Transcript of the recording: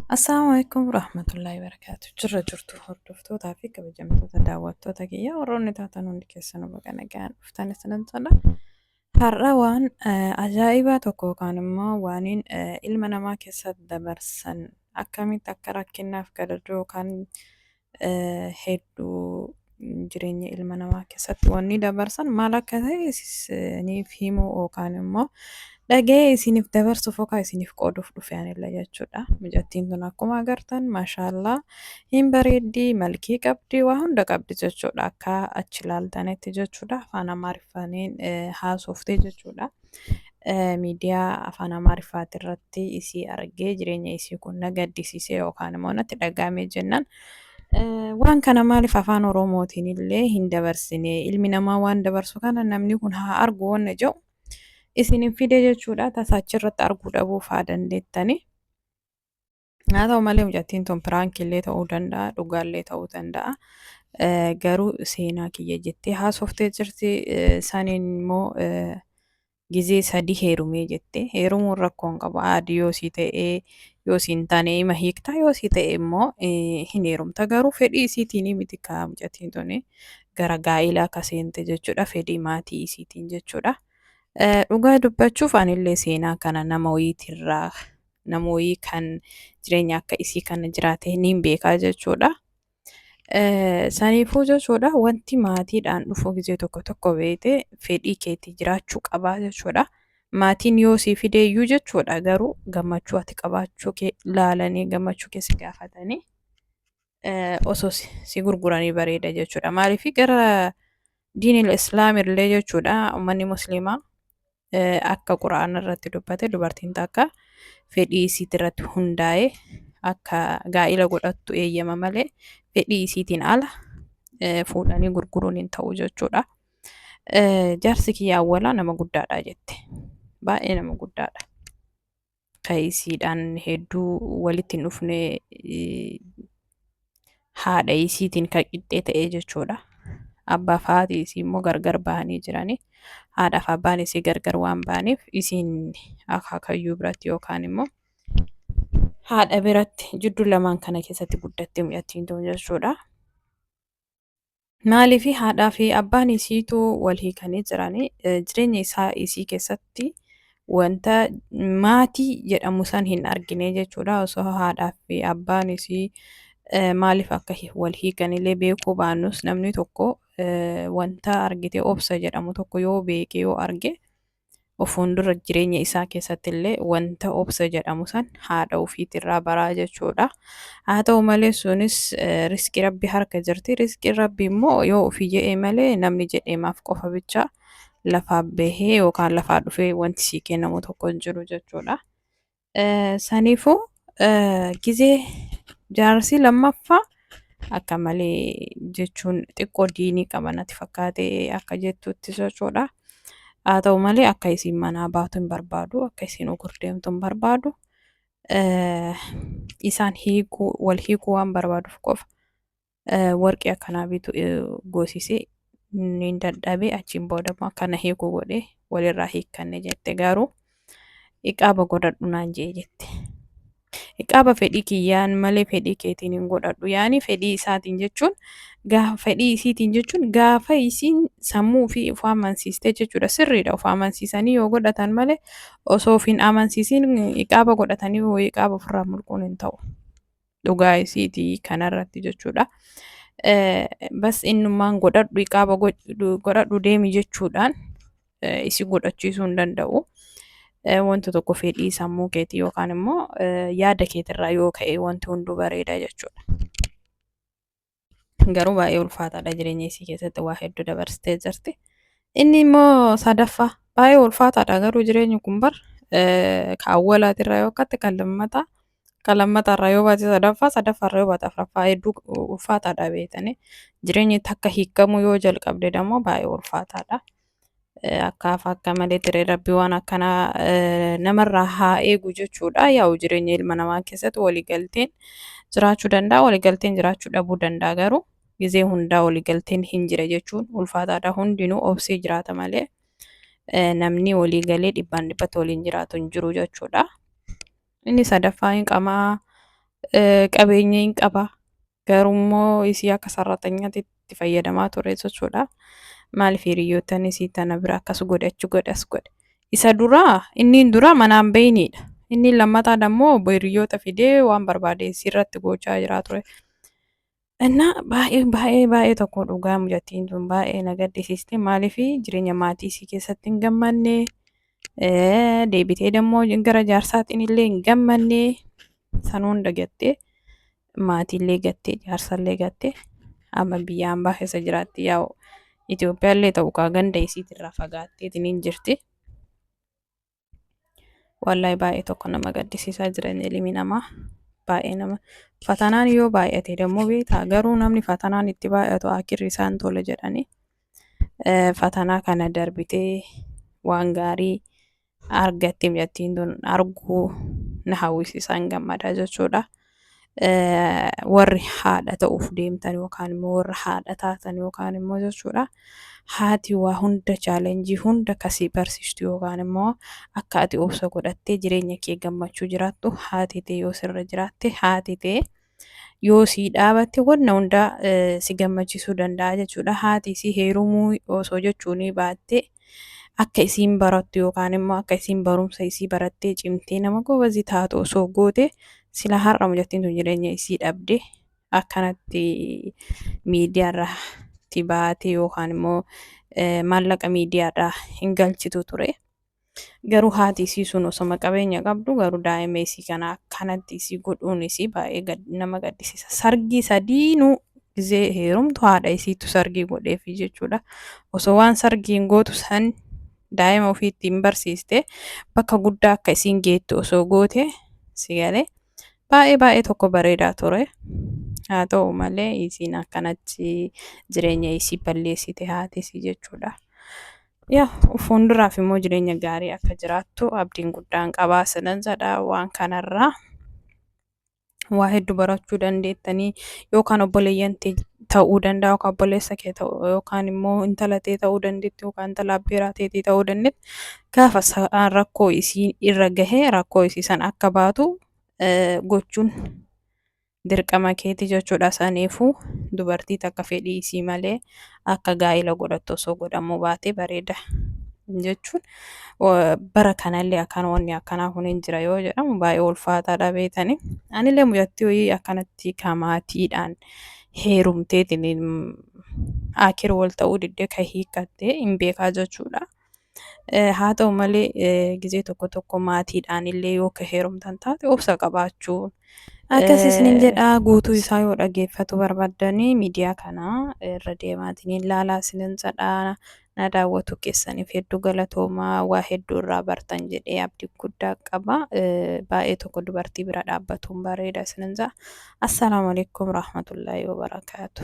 Assalamualaikum warahmatullahi wabarakatuh. Jirra jirtu hordoftootaa fi kabajamtoota daawwattoota kiyya warroonni taatan hundi keessanuu baga nagaan dhuftan isinan tola. Har'a waan ajaa'ibaa tokko yookaan immoo waaniin ilma namaa keessatti dabarsan akkamitti akka rakkinaaf gadadoo yookaan hedduu jireenya ilma namaa keessatti wanni dabarsan maal akka ta'e isiniif himuu yookaan immoo dhaga'ee isiniif dabarsuuf yookaan isiniif qooduuf dhufe anillee jechuudha. Mucattiin tun akkuma agartan maashaallah hin bareeddi, malkii qabdi, waa hunda qabdi jechuudha. Akka achi ilaaltanitti jechuudha. Afaan Amaariffaatiin haasoftee jechuudha. Miidiyaa afaan Amaariffaati irratti isii argee jireenya isii kun na gaddisiisee yookaan immoo natti dhaga'ame jennaan. Waan kana maaliif afaan Oromootiin illee hin dabarsine ilmi namaa waan dabarsu kana namni kun haa argu wanna jedhu isinin fide jechuudha. Tasaa achirratti arguu dhabuuf haa dandeettani. Haa ta'u malee mucattiin tun piraankiillee ta'uu danda'a, dhugaallee ta'uu danda'a. Garuu seenaa kiyya jettee haasoftee jirti. Saniin immoo gizee sadii heerumee jette. Heerumuun rakkoo hin qabu. Aadii yoo sii ta'ee yoo siin taane ima hiiktaa yoo sii ta'e immoo hin heerumta. Garuu fedhii isiitiin miti kaa mucattiin tun gara gaa'ilaa akka seente jechuudha. Fedhii maatii isiitiin jechuudha. Dhugaa dubbachuuf anillee seenaa kana nama wayiitirraa nama wayii kan jireenya akka isii kana jiraate ni beekaa jechuudha. Saniifuu jechuudha wanti maatiidhaan dhufu gizee tokko tokko beete fedhii keetii jiraachuu qabaa jechuudha. Maatiin yoo sii fideeyyuu jechuudha garuu gammachuu ati qabaachuu kee laalanii gammachuu kee si gaafatanii osoo si gurguranii bareeda jechuudha. Maaliif gara diinil islaamirlee jechuudha uummanni musliimaa akka quraana irratti dubbate dubartiin takka fedhii isiitii irratti hundaa'e akka gaa'ila godhattu eeyyama malee fedhii isiitiin ala fuudhanii gurguruun hin ta'u jechuudha. Jaarsi kiyya awwalaa nama guddaadha jette. Baay'ee nama guddaadha. Ka'isiidhaan hedduu walitti hin dhufne haadha isiitiin kan qixxee ta'ee jechuudha. Abbaa fi haati isii immoo gargar bahanii jiranii. Haadhaa fi abbaan isii gargar waan bahaniif isiin akaakayyuu biratti yookaan immoo haadha biratti jidduu lamaan kana keessatti guddattee mucattiin tun jechuudha. Maaliif haadhaa fi abbaan isiitu wal hiikanii jiranii jireenya isaa isii keessatti wanta maatii jedhamu san hin argine jechuudha. Osoo haadhaa fi abbaan isii maaliif akka wal hiikanillee beekuu baannus namni tokko wanta argite obsa jedhamu tokko yoo beeke yoo arge of fuuldura jireenya isaa keessatti illee wanta obsa jedhamu san haadha ofiitirraa baraa jechuudha. Haa ta'u malee sunis riskii rabbi harka jirti. Riskii rabbi immoo yoo ofii jedhee malee namni jedheemaaf qofa bicha lafaa bahee yookaan lafaa dhufee wanti sii kennamu tokko hin jiru jechuudha. Saniifuu gizee jaarsi lammaffaa akka malee jechuun xiqqoo diinii qaba natti fakkaatee akka jettutti jechuudha. Haa ta'u malee akka isiin manaa baatu hin barbaadu, akka isiin gurdeemtu hin barbaadu. Isaan wal hiikuu waan barbaaduuf qofa warqii akkanaa bitu goosisee ni dadhabee achiin boodammoo akkana hiikuu godhee walirraa hiikkanne jette garuu iqaaba godhadhu naan jee jette. Iqaaba fedhii kiyyaan malee fedhii keetiin hin godhadhu. Yaani fedhii isaatiin jechuun fedhii isiitiin jechuun gaafa isiin sammuu fi of amansiistee jechuudha. Sirriidha of amansiisanii yoo godhatan malee osoo of hin amansiisin iqaaba godhatanii iqaaba ofirraa mulquun hin ta'u. Dhugaa isiitii kanarratti jechuudha. Bas innummaan godhadhu iqaaba godhadhu deemi jechuudhaan isi godhachiisuu hin danda'u. Wanta tokko fedhii sammuu keetii yookaan immoo yaada keetirraa yoo ka'e wanti hunduu bareeda jechuudha. Garuu baay'ee ulfaataadha jireenya isii keessatti waa hedduu dabarsitee jirti. Inni immoo sadaffaa baay'ee ulfaataadha garuu jireenyi kun bar kan awwalaatirraa yoo katte kan lammataarraa yoo baate sadaffaarraa yoo baate afuraffaa hedduu ulfaataadha beektanii. Jireenyi takka hiikamu yoo jalqabde immoo baay'ee ulfaataadha. Akka malee tiree rabbi waan akkanaa namarraa haa eegu jechuudha. Yaa'u jireenya ilma namaa keessatti waliigalteen jiraachuu danda'a, waliigalteen jiraachuu dhabuu danda'a garuu gizee hundaa waliigalteen hin jira jechuun ulfaataadha. Hundinuu obsee jiraata malee namni waliigalee dhibbaan dhibbatti waliin jiraatu hin jiru jechuudha. Inni sadaffaa hin qamaa qabeenya hin qaba. Garummoo isii akka sarratanyatti itti fayyadamaa ture jechuudha. Maaliif hiriyoottan isii tana bira akkas godhe achi godhe as godhe. Isa duraa inni duraa manaan beeyniidha. Inni lammataa ammoo hiriyoota fidee waan barbaade isirratti gochaa jira ture. Innaa baay'ee tokko dhugaa mucattiin tun baay'ee na gaddisiiste maaliif jireenya maatii isii keessatti hin gammanne deebitee dammoo gara jaarsaatiin illee hin gammanne san hunda gattee maatiillee gattee jaarsallee gattee amma biyya hambaa keessa jiraatti yaa'u Itoophiyaallee ta'u kaa ganda isiitirraa fagaatteetiin hin jirti. Wallahi baay'ee tokko nama gaddisiisaa jireenya ilmi namaa baay'ee nama fatanaan yoo baay'ate dammoo beektaa garuu namni fatanaan itti baay'atu akirri isaan tola jedhanii fatanaa kana darbitee waan gaarii argatte mucattiin tun arguu na hawwisiisaan gammadaa jechuudha. Warri haadha ta'uuf deemtan yookaan immoo warra haadha taatan yookaan immoo jechuudha. Haati waa hunda chaalenjii hunda kasii barsiistu yookaan immoo akka ati obsa godhattee jireenya kee gammachuu jiraattu haati ta'e yoo sirra jiraatte haati ta'e yoo sii dhaabatte wanna hunda si gammachiisuu danda'a jechuudha. Haati isii heerumuu osoo jechuun baatte akka isiin barattu yookaan immoo akka isiin barumsa isii barattee cimtee nama goobazii taatu osoo goote sila har'a mucattiin tun jireenya isii dhabde akkanatti miidiyaarratti baatee yookaan immoo maallaqa miidiyaadhaa hin galchitu ture. Garuu haati isii sun osoma qabeenya qabdu garuu daa'ima isii kana akkanatti isii godhuun isii baay'ee nama gaddisiisa. Sargii sadiinuu gizee heerumtu haadha isiitu sargii godheefi jechuudha. Osoo waan sargiin gootu san daa'ima ofiitti hin barsiiste bakka guddaa akka isiin geettu osoo goote si galee baay'ee tokko bareedaa ture. Haa ta'u malee isiin akkanatti jireenya isii balleessite haati isii jechuudha. Yaa fuulduraaf immoo jireenya gaarii akka jiraattu abdiin guddaan qabaa sinan jedha waan kanarraa. Waa hedduu barachuu dandeettanii yookaan obboleeyyan ta'uu danda'a yookaan obboleessa kee ta'uu yookaan immoo intala ta'e ta'uu dandeetti yookaan intala abbeeraa ta'e ta'uu dandeetti. Gaafa rakkoo isii irra gahee rakkoo isii san akka baatu gochuun dirqama keeti jechuudha. Saniifuu dubartii takka fedhii isii malee akka gaa'ela godhattu osoo godhamuu baate bareeda jechuun bara kanallee akkanoonni akkanaa kun hin jira yoo jedhamu baay'ee ulfaataadha beetanii. Anillee mucattii wayii akkanatti kamaatiidhaan heerumteetiin akira wal ta'uu diddee ka hiikattee hin beekaa jechuudha. Haa ta'u malee gizee tokko maatiidhaan illee yoo ka heerumtan taate obsa qabaachuun akkasisnin jedha guutuu isaa yoo dhaggeeffatu barbaaddanii miidiyaa kana irra deemaatiin ilaalaa sinin jedha. Na daawwatu keessaniif hedduu galatoomaa waa hedduu irraa bartan jedhee abdii guddaa qaba. Baay'ee tokko dubartii bira dhaabbatuun bareeda sinin jedha. Assalaamu alaikum rahmatullahi wa barakaatu.